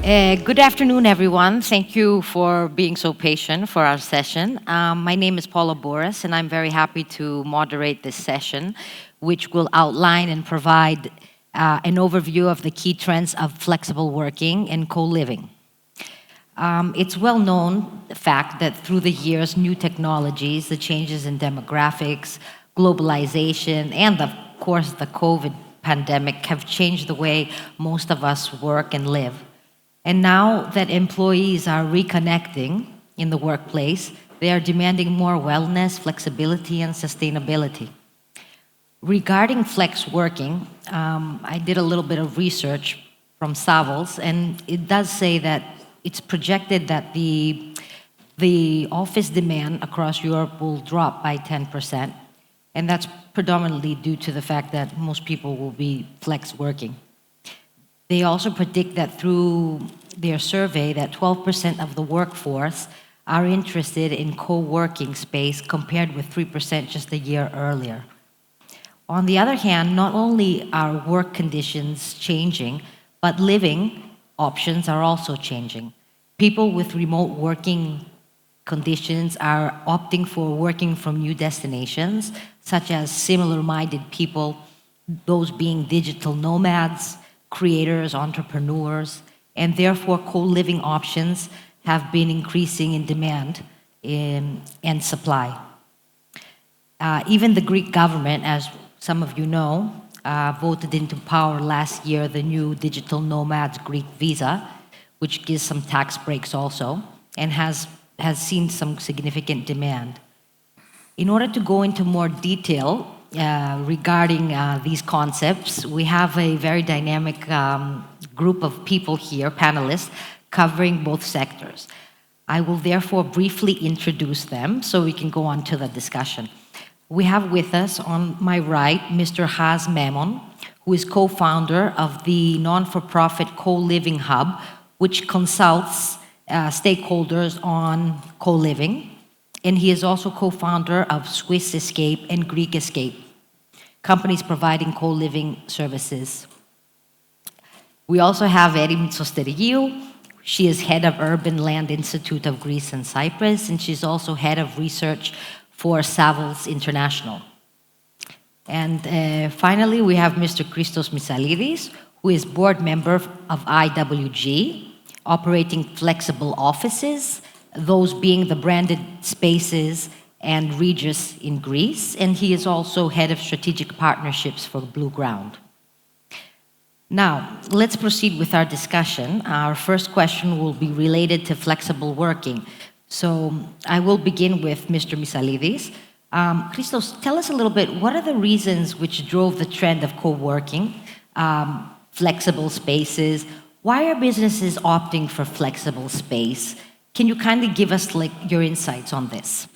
Good afternoon, everyone. Thank you for being so patient for our session. My name is Paula Booras, and I'm very happy to moderate this session, which will outline and provide an overview of the key trends of flexible working and co-living. It's well known fact that through the years, new technologies, the changes in demographics, globalization, and of course the COVID pandemic have changed the way most of us work and live. And now that employees are reconnecting in the workplace, they are demanding more wellness, flexibility, and sustainability. Regarding flex working, I did a little bit of research from Savills, and it does say that it's projected that the office demand across Europe will drop by 10%, and that's predominantly due to the fact that most people will be flex working. They also predict that through their survey that 12% of the workforce are interested in co-working space compared with 3% just a year earlier. On the other hand, not only are work conditions changing, but living options are also changing. People with remote working conditions are opting for working from new destinations, such as similar-minded people, those being digital nomads, creators, entrepreneurs, and therefore co-living options have been increasing in demand and supply. Even the Greek government, as some of you know, voted into power last year the new digital nomads Greek visa, which gives some tax breaks also, and has seen some significant demand. In order to go into more detail regarding these concepts, we have a very dynamic group of people here, panelists, covering both sectors. I will therefore briefly introduce them so we can go on to the discussion. We have with us on my right Mr. Memon, who is co-founder of the non-for-profit Co-Living Hub, which consults stakeholders on co-living. And he is also co-founder of Swiss Escape and Greek Escape, companies providing co-living services. We also have Mitsostergiou. She is head of Urban Land Institute of Greece and Cyprus, and she's also head of research for Savills International. And finally, we have Mr. Christos Misailidis, who is board member of IWG, operating flexible offices, those being the branded spaces and Regis in Greece, and he is also head of strategic partnerships for Blueground. Now, let's proceed with our discussion. Our first question will be related to flexible working. So I will begin with Mr. Misailidis. Christos, tell us a little bit, what are the reasons which drove the trend of co-working, flexible spaces? Why are businesses opting for flexible space? Can you kindly give us your insights on this?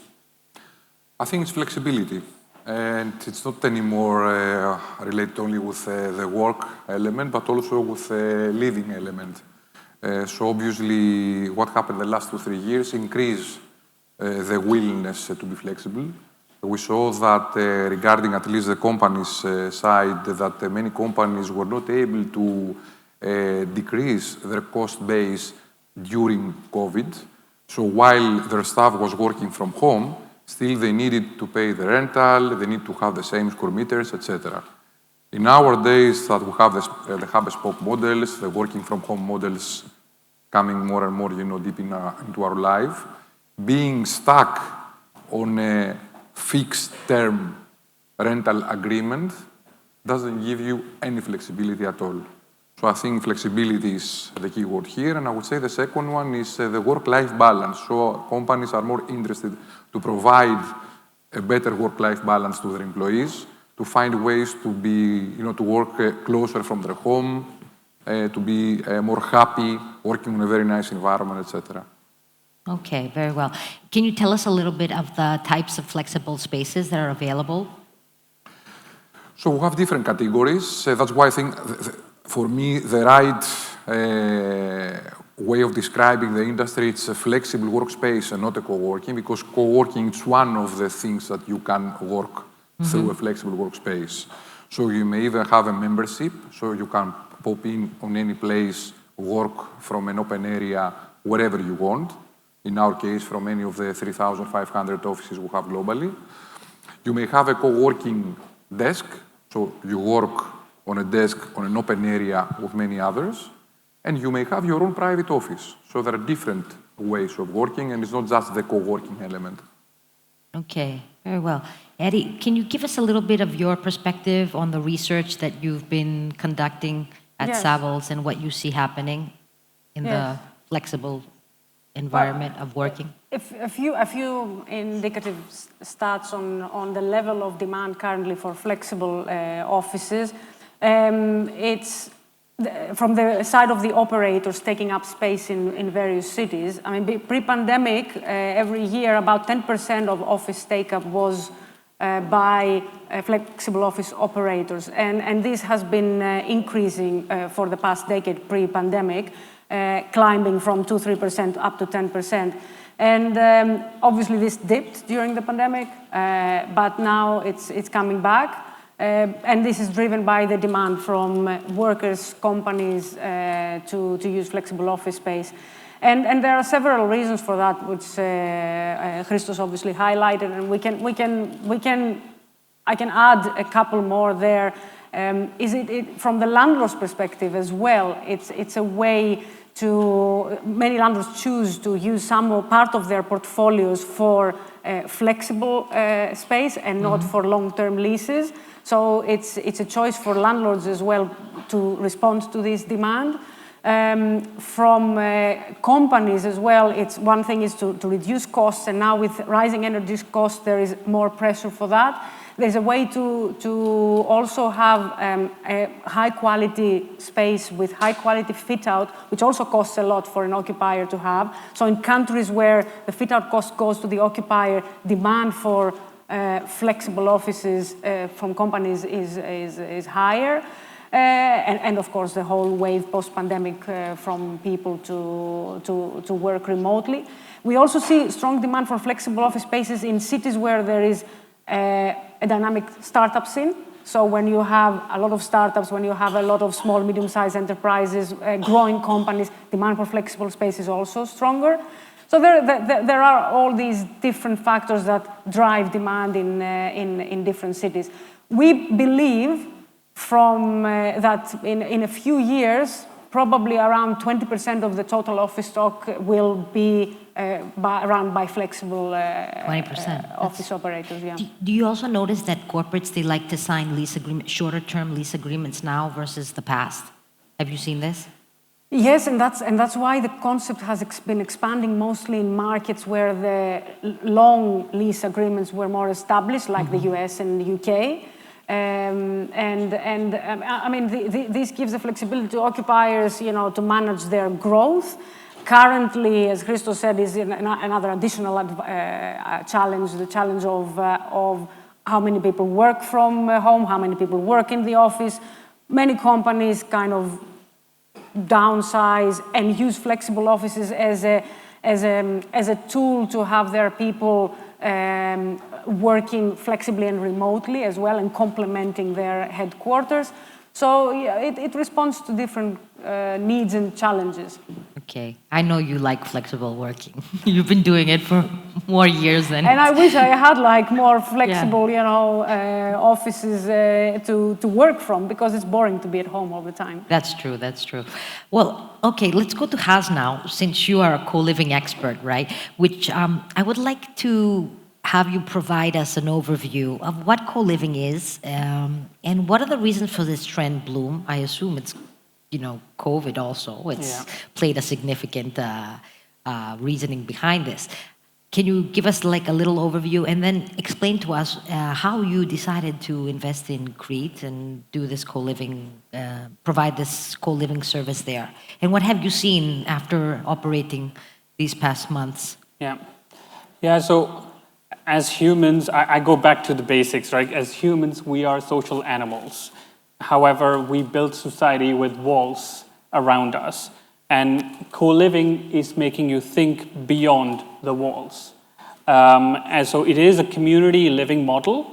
I think it's flexibility, and it's not anymore related only with the work element, but also with the living element. So obviously, what happened the last 2-3 years increased the willingness to be flexible. We saw that regarding at least the company's side, that many companies were not able to decrease their cost base during COVID. So while their staff was working from home, still they needed to pay the rental, they need to have the same square meters, etc. In our days that we have the hub-and-spoke models, the working from home models coming more and more, deep into our life, being stuck on a fixed term rental agreement doesn't give you any flexibility at all. So I think flexibility is the key word here, and I would say the second one is the work-life balance. So companies are more interested to provide a better work-life balance to their employees, to find ways to be, to work closer from their home, to be more happy, working in a very nice environment, etc. Okay, very well. Can you tell us a little bit of the types of flexible spaces that are available? So we have different categories. That's why I think, for me, the right way of describing the industry, it's a flexible workspace and not a co-working, because co-working is one of the things that you can work through a flexible workspace. So you may even have a membership, so you can pop in on any place work from an open area wherever you want. In our case, from any of the 3,500 offices we have globally. You may have a co-working desk, so you work on a desk on an open area with many others, and you may have your own private office. So there are different ways of working, and it's not just the co-working element. Okay, very well. Eddie, can you give us a little bit of your perspective on the research that you've been conducting at Savills and what you see happening in the flexible environment of working? A few indicative stats on the level of demand currently for flexible offices. It's from the side of the operators taking up space in various cities. I mean, pre-pandemic, every year about 10% of office take-up was by flexible office operators, and this has been increasing for the past decade pre-pandemic, climbing from 2-3% up to 10%. And obviously this dipped during the pandemic, but now it's coming back. And this is driven by the demand from workers, companies to use flexible office space. And there are several reasons for that, which Christos obviously highlighted, and I can add a couple more there. From the landlord's perspective as well, it's a way to, many landlords choose to use some or part of their portfolios for flexible space and not for long-term leases. So it's a choice for landlords as well to respond to this demand. From companies as well, one thing is to reduce costs, and now with rising energy costs, there is more pressure for that. There's a way to also have a high-quality space with high-quality fit-out, which also costs a lot for an occupier to have. So in countries where the fit-out cost goes to the occupier, demand for flexible offices from companies is higher. And of course, the whole wave post-pandemic from people to work remotely. We also see strong demand for flexible office spaces in cities where there is a dynamic startup scene. So when you have a lot of startups, when you have a lot of small, medium-sized enterprises, growing companies, demand for flexible space is also stronger. So there are all these different factors that drive demand in different cities. We believe from that in a few years, probably around 20% of the total office stock will be run by flexible 20%. office operators. Yeah. Do you also notice that corporates, they like to sign shorter-term lease agreements now versus the past? Have you seen this? Yes, and that's why the concept has been expanding mostly in markets where the long lease agreements were more established, like the US and the UK. I mean, this gives the flexibility to occupiers, to manage their growth. Currently, as Christos said, is another additional challenge, the challenge of how many people work from home, how many people work in the office. Many companies kind of downsize and use flexible offices as a tool to have their people working flexibly and remotely as well, and complementing their headquarters. So yeah, it responds to different needs and challenges. Okay, I know you like flexible working. You've been doing it for more years than. And I wish I had more flexible, offices to work from, because it's boring to be at home all the time. That's true. That's true. Well, okay, let's go to Haz now, since you are a co-living expert, right? Which I would like to have you provide us an overview of what co-living is, and what are the reasons for this trend bloom. I assume it's, COVID also. It's played a significant reasoning behind this. Can you give us a little overview, and then explain to us how you decided to invest in Crete and do this co-living, provide this co-living service there? And what have you seen after operating these past months? Yeah, so as humans, I go back to the basics, right? As humans, we are social animals. However, we build society with walls around us. And co-living is making you think beyond the walls. And so it is a community living model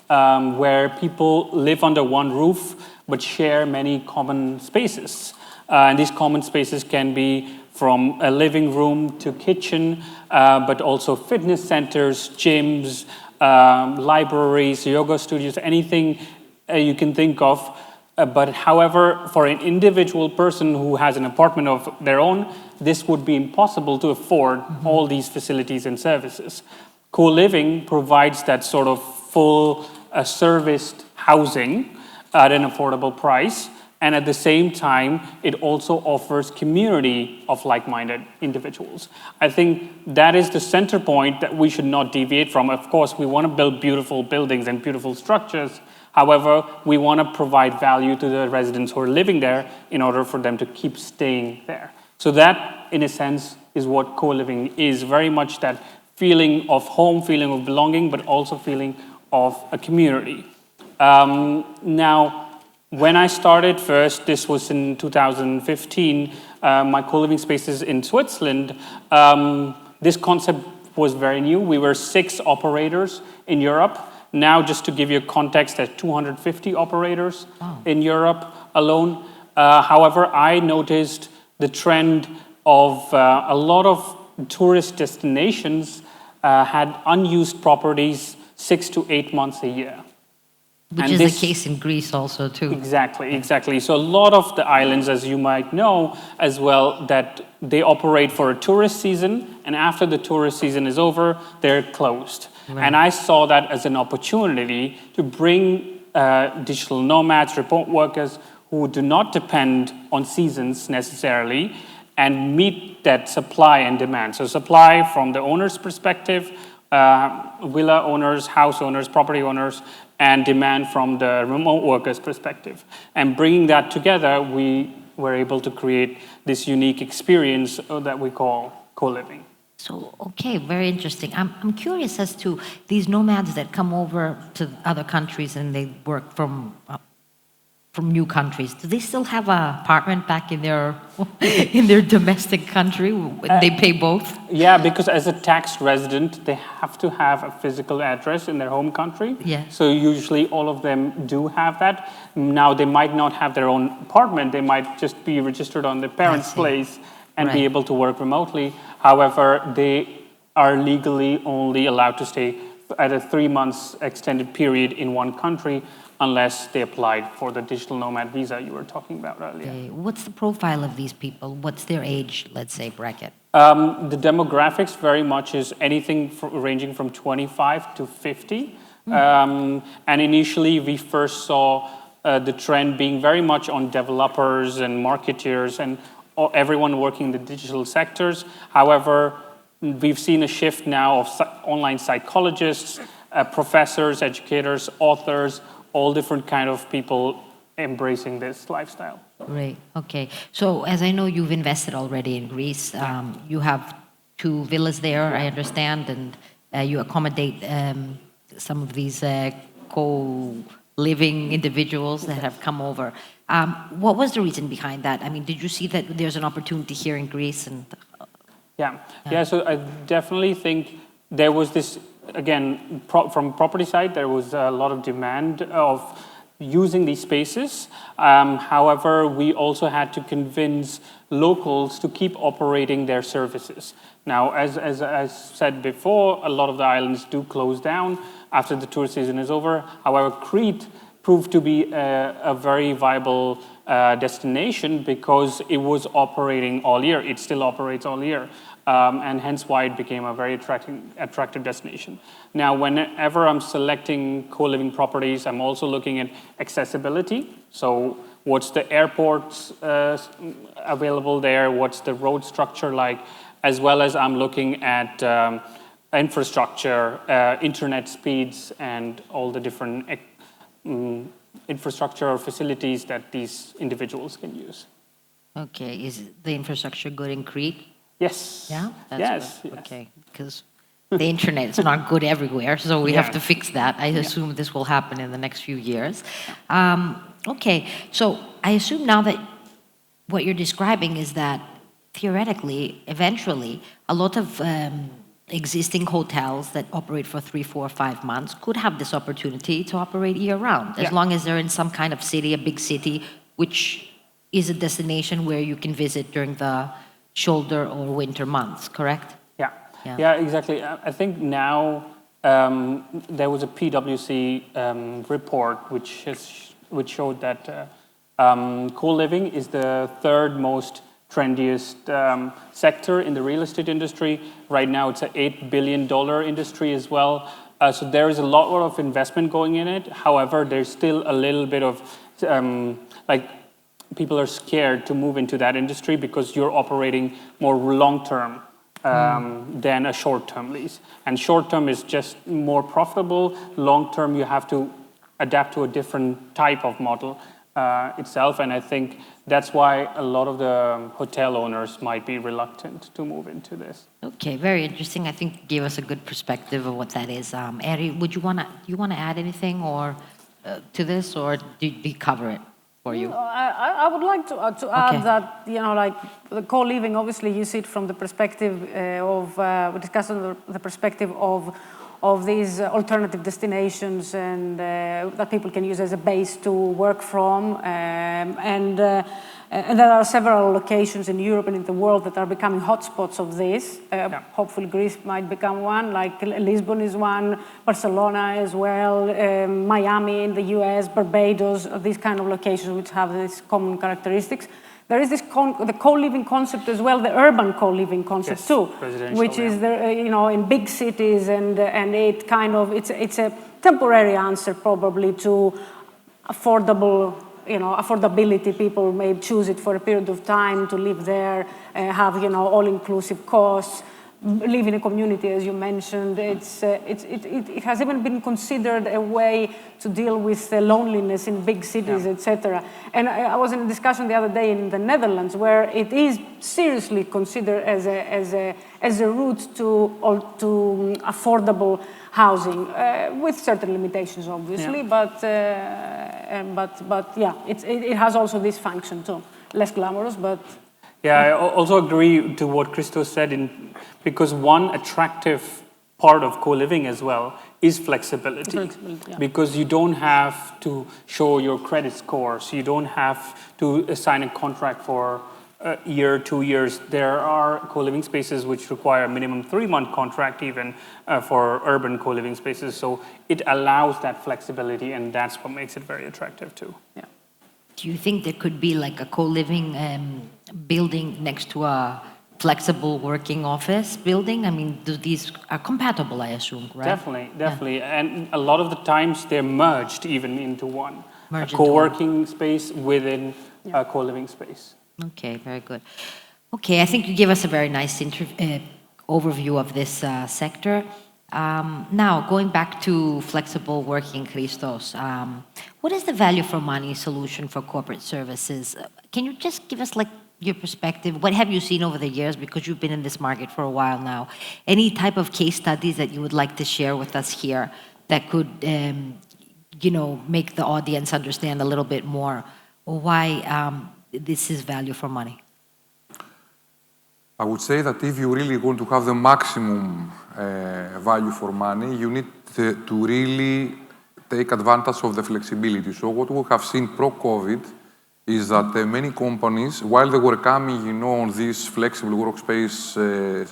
where people live under one roof but share many common spaces. And these common spaces can be from a living room to kitchen, but also fitness centers, gyms, libraries, yoga studios, anything you can think of. But however, for an individual person who has an apartment of their own, this would be impossible to afford all these facilities and services. Co-living provides that sort of full serviced housing at an affordable price. And at the same time, it also offers community of like-minded individuals. I think that is the center point that we should not deviate from. Of course, we want to build beautiful buildings and beautiful structures. However, we want to provide value to the residents who are living there in order for them to keep staying there. So that, in a sense, is what co-living is, very much that feeling of home, feeling of belonging, but also feeling of a community. Now, when I started first, this was in 2015, my co-living spaces in Switzerland, this concept was very new. We were 6 operators in Europe. Now, just to give you context, there's 250 operators in Europe alone. However, I noticed the trend of a lot of tourist destinations had unused properties 6 to 8 months a year. Which is the case in Greece also, too. Exactly, exactly. So a lot of the islands, as you might know as well, that they operate for a tourist season, and after the tourist season is over, they're closed. Right. And I saw that as an opportunity to bring digital nomads, remote workers, who do not depend on seasons necessarily, and meet that supply and demand. So supply from the owner's perspective, villa owners, house owners, property owners, and demand from the remote workers' perspective. And bringing that together, we were able to create this unique experience that we call co-living. So, okay, very interesting. I'm curious as to these nomads that come over to other countries and they work from new countries. Do they still have an apartment back in their domestic country? They pay both? Yeah, because as a tax resident, they have to have a physical address in their home country. Yeah. So usually all of them do have that. Now, they might not have their own apartment. They might just be registered on their parents' place and be able to work remotely. However, they are legally only allowed to stay at a 3 months extended period in one country, unless they applied for the digital nomad visa you were talking about earlier. Okay. What's the profile of these people? What's their age, let's say, bracket? The demographics very much is anything ranging from 25 to 50. And initially, we first saw the trend being very much on developers and marketeers and everyone working in the digital sectors. However, we've seen a shift now of online psychologists, professors, educators, authors, all different kind of people embracing this lifestyle. Great, okay. So as I know, you've invested already in Greece. You have 2 villas there, I understand, and you accommodate some of these co-living individuals that have come over. What was the reason behind that? I mean, did you see that there's an opportunity here in Greece? And Yeah, so I definitely think there was this, again, from property side, there was a lot of demand of using these spaces. However, we also had to convince locals to keep operating their services. Now, as I said before, a lot of the islands do close down after the tourist season is over. However, Crete proved to be a very viable destination because it was operating all year. It still operates all year. And hence why it became a very attractive destination. Now, whenever I'm selecting co-living properties, I'm also looking at accessibility. So what's the airports available there? What's the road structure like? As well as I'm looking at infrastructure, internet speeds, and all the different infrastructure or facilities that these individuals can use. Okay, is the infrastructure good in Crete? Yes. Yeah? Yes. Okay, because the internet is not good everywhere, so we have to fix that. I assume this will happen in the next few years. Okay, so I assume now that what you're describing is that theoretically, eventually, a lot of existing hotels that operate for 3, 4, 5 months could have this opportunity to operate year-round, as long as they're in some kind of city, a big city, which is a destination where you can visit during the shoulder or winter months, correct? Yeah, Yeah. yeah, exactly. I think now there was a PwC report which showed that co-living is the third most trendiest sector in the real estate industry. Right now, it's an $8 billion industry as well. So there is a lot of investment going in it. However, there's still a little bit of people are scared to move into that industry because you're operating more long-term than a short-term lease. And short-term is just more profitable. Long-term, you have to adapt to a different type of model itself. And I think that's why a lot of the hotel owners might be reluctant to move into this. Okay, very interesting. I think you gave us a good perspective of what that is. Eri, would you want to add anything or to this, or did we cover it for you? I would like to add that, like the co-living, obviously you see it from the perspective we discussed the perspective of these alternative destinations and that people can use as a base to work from. And there are several locations in Europe and in the world that are becoming hotspots of this. Hopefully Greece might become one, like Lisbon is one, Barcelona as well, Miami in the US, Barbados, these kind of locations which have these common characteristics. There is this the co-living concept as well, the urban co-living concept too, which is in big cities, and it kind of it's a temporary answer probably to affordability. People may choose it for a period of time to live there, have all-inclusive costs. Live in a community, as you mentioned. It has even been considered a way to deal with the loneliness in big cities, etc. And I was in a discussion the other day in the Netherlands where it is seriously considered as a route to affordable housing, with certain limitations, obviously. But yeah, it has also this function too. Less glamorous, but. Yeah, I also agree to what Christos said, because one attractive part of co-living as well is flexibility. Because you don't have to show your credit scores, you don't have to sign a contract for a year, 2 years. There are co-living spaces which require a minimum 3-month contract even for urban co-living spaces. So it allows that flexibility, and that's what makes it very attractive too. Yeah. Do you think there could be like a co-living building next to a flexible working office building? I mean, these are compatible, I assume, right? Definitely. Yeah. And a lot of the times they're merged even into one. A co-working space within a co-living space. Okay, very good. Okay, I think you gave us a very nice overview of this sector. Now, going back to flexible working, Christos, what is the value for money solution for corporate services? Can you just give us your perspective? What have you seen over the years, because you've been in this market for a while now? Any type of case studies that you would like to share with us here that could, make the audience understand a little bit more why this is value for money? I would say that if you really want to have the maximum value for money, you need to really take advantage of the flexibility. So what we have seen pro-COVID is that many companies, while they were coming, on these flexible workspace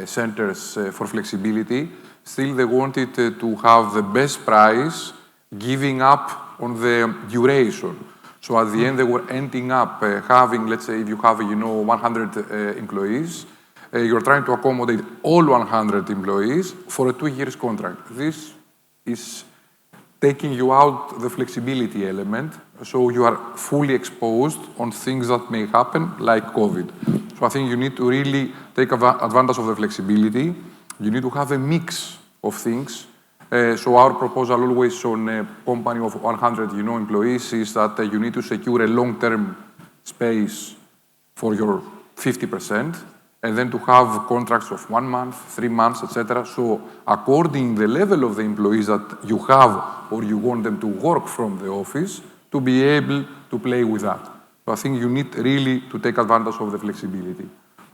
centers for flexibility, still they wanted to have the best price, giving up on the duration. So at the end, they were ending up having, let's say, if you have, 100 employees, you're trying to accommodate all 100 employees for a 2-year contract. This is taking you out the flexibility element, so you are fully exposed on things that may happen, like COVID. So I think you need to really take advantage of the flexibility. You need to have a mix of things. So our proposal always on a company of 100 employees is that you need to secure a long-term space for your 50%, and then to have contracts of 1 month, 3 months, etc. So according the level of the employees that you have or you want them to work from the office, to be able to play with that. So I think you need really to take advantage of the flexibility.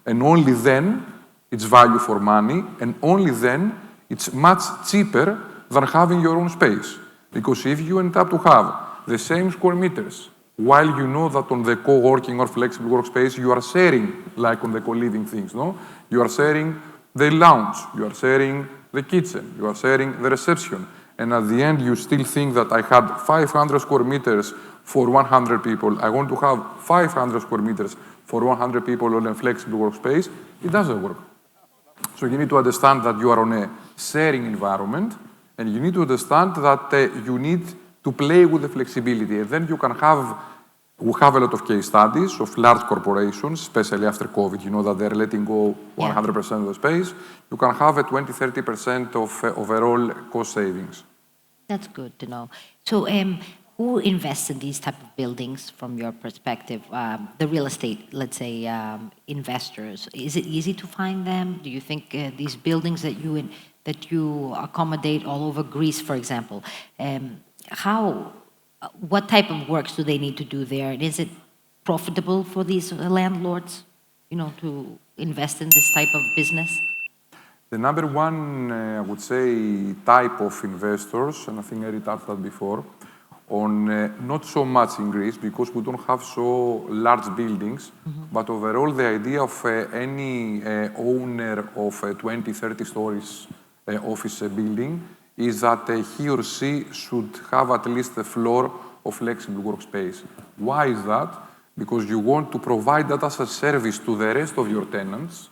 And only then it's value for money, and only then it's much cheaper than having your own space. Because if you end up to have the same square meters while you know that on the co-working or flexible workspace, you are sharing, like on the co-living things, no? You are sharing the lounge, you are sharing the kitchen, you are sharing the reception. And at the end, you still think that I had 500 square meters for 100 people. I want to have 500 square meters for 100 people on a flexible workspace. It doesn't work. So you need to understand that you are on a sharing environment, and you need to understand that you need to play with the flexibility. And then you can have, we have a lot of case studies of large corporations, especially after COVID, you know that they're letting go 100% of the space. You can have a 20-30% of overall cost savings. That's good to know. So who invests in these type of buildings from your perspective? The real estate, let's say, investors. Is it easy to find them? Do you think these buildings that you accommodate all over Greece, for example, what type of works do they need to do there? And is it profitable for these landlords, you know, to invest in this type of business? The number one, I would say, type of investors, and I think I touched that before, on not so much in Greece because we don't have so large buildings, but overall the idea of any owner of a 20, 30 stories office building is that he or she should have at least a floor of flexible workspace. Why is that? Because you want to provide that as a service to the rest of your tenants,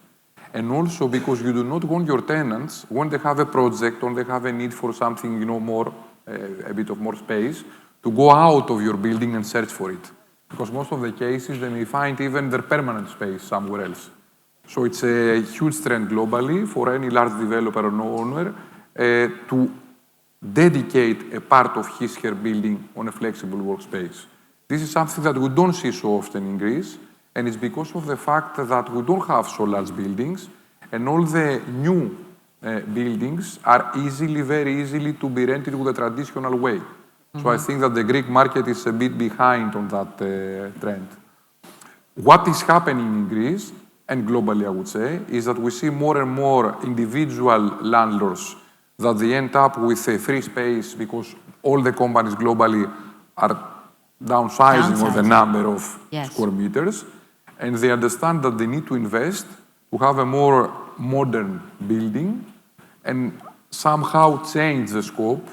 and also because you do not want your tenants, when they have a project or they have a need for something, you know, more, a bit of more space, to go out of your building and search for it. Because most of the cases, they may find even their permanent space somewhere else. So it's a huge trend globally for any large developer or owner to dedicate a part of her building on a flexible workspace. This is something that we don't see so often in Greece, and it's because of the fact that we don't have so large buildings, and all the new buildings are very easily to be rented with a traditional way. So I think that the Greek market is a bit behind on that trend. What is happening in Greece, and globally I would say, is that we see more and more individual landlords that they end up with a free space because all the companies globally are downsizing on the number of square meters, and they understand that they need to invest to have a more modern building and somehow change the scope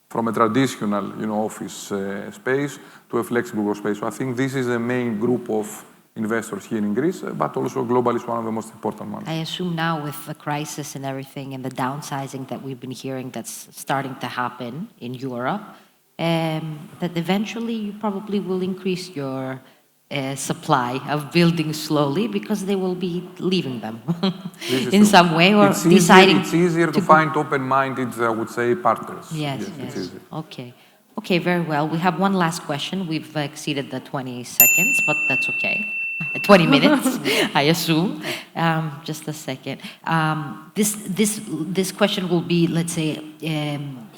from a traditional, you know, office space to a flexible workspace. So I think this is the main group of investors here in Greece, but also globally is one of the most important ones. I assume now with the crisis and everything and the downsizing that we've been hearing that's starting to happen in Europe, that eventually you probably will increase your supply of buildings slowly because they will be leaving them in some way or deciding. It's easier to find open-minded, I would say, partners. Yes. Okay. Okay, very well. We have one last question. We've exceeded the 20 seconds, but that's okay. 20 minutes, I assume. Just a second. This question will be, let's say,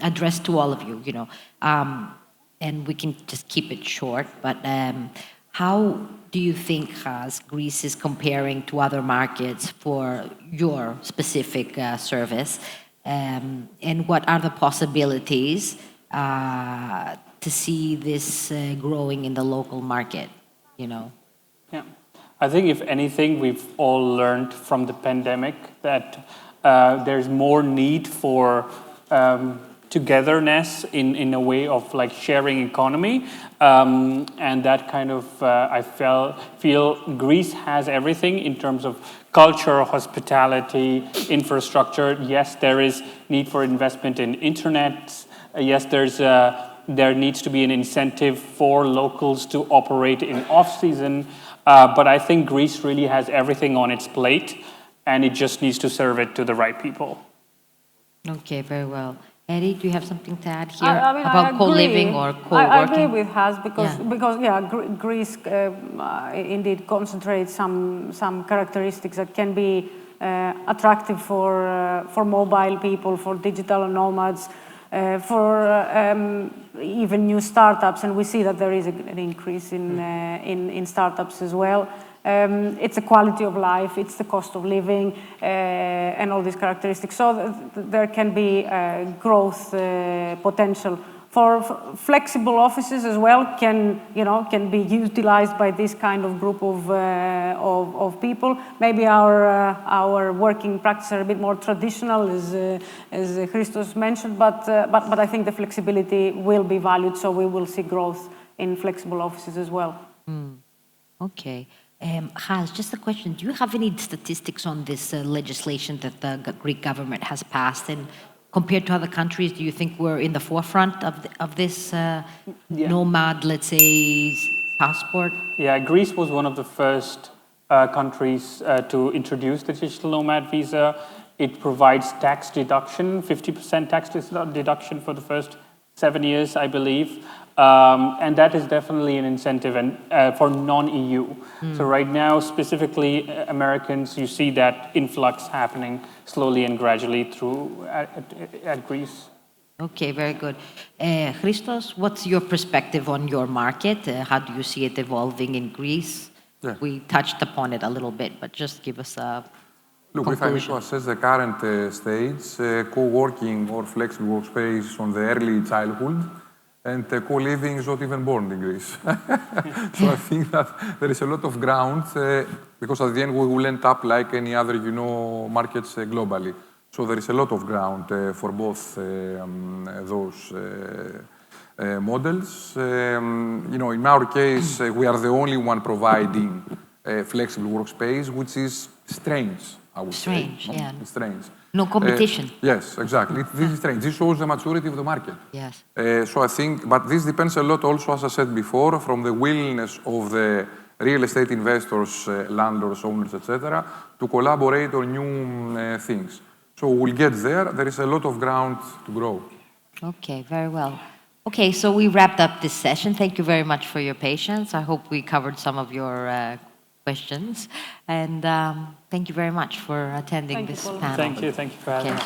addressed to all of you, you know, and we can just keep it short, but how do you think Greece is comparing to other markets for your specific service? And what are the possibilities to see this growing in the local market, you know? Yeah, I think if anything, we've all learned from the pandemic that there's more need for togetherness in a way of like sharing economy, and that kind of I feel Greece has everything in terms of culture, hospitality, infrastructure. Yes, there is need for investment in internet. Yes, there needs to be an incentive for locals to operate in off-season, but I think Greece really has everything on its plate, and it just needs to serve it to the right people. Okay, very well. Eddie, do you have something to add here about co-living or co-working? I agree with Has because Greece indeed concentrates some characteristics that can be attractive for mobile people, for digital nomads, for even new startups, and we see that there is an increase in startups as well. It's the quality of life, it's the cost of living, and all these characteristics. So there can be growth potential flexible offices as well can be utilized by this kind of group of people. Maybe our working practices are a bit more traditional, as Christos mentioned, but I think the flexibility will be valued, so we will see growth in flexible offices as well. Okay. Hans, just a question. Do you have any statistics on this legislation that the Greek government has passed? And compared to other countries, do you think we're in the forefront of this nomad, let's say, passport? Yeah, Greece was one of the first countries to introduce the digital nomad visa. It provides tax deduction, 50% tax deduction for the first 7 years, I believe. And that is definitely an incentive for non-EU. So right now, specifically Americans, you see that influx happening slowly and gradually through at Greece. Okay, very good. Christos, what's your perspective on your market? How do you see it evolving in Greece? Yeah. We touched upon it a little bit, but just give us a Look, if I need to conclusion. assess the current stage, co-working or flexible workspace on the early childhood, and co-living is not even born in Greece. So I think that there is a lot of ground, because at the end we will end up like any other, markets globally. So there is a lot of ground for both those models. In our case, we are the only one providing a flexible workspace, which is strange, I would say. Strange, yeah. It's strange. No competition. Yes, exactly. This is strange. This shows the maturity of the market. Yes. So I think, but this depends a lot also, as I said before, from the willingness of the real estate investors, landlords, owners, etc., to collaborate on new things. So we'll get there. There is a lot of ground to grow. Okay, very well. Okay, so we wrapped up this session. Thank you very much for your patience. I hope we covered some of your questions. And thank you very much for attending Thank you, this Paula. panel. Thank you for having us.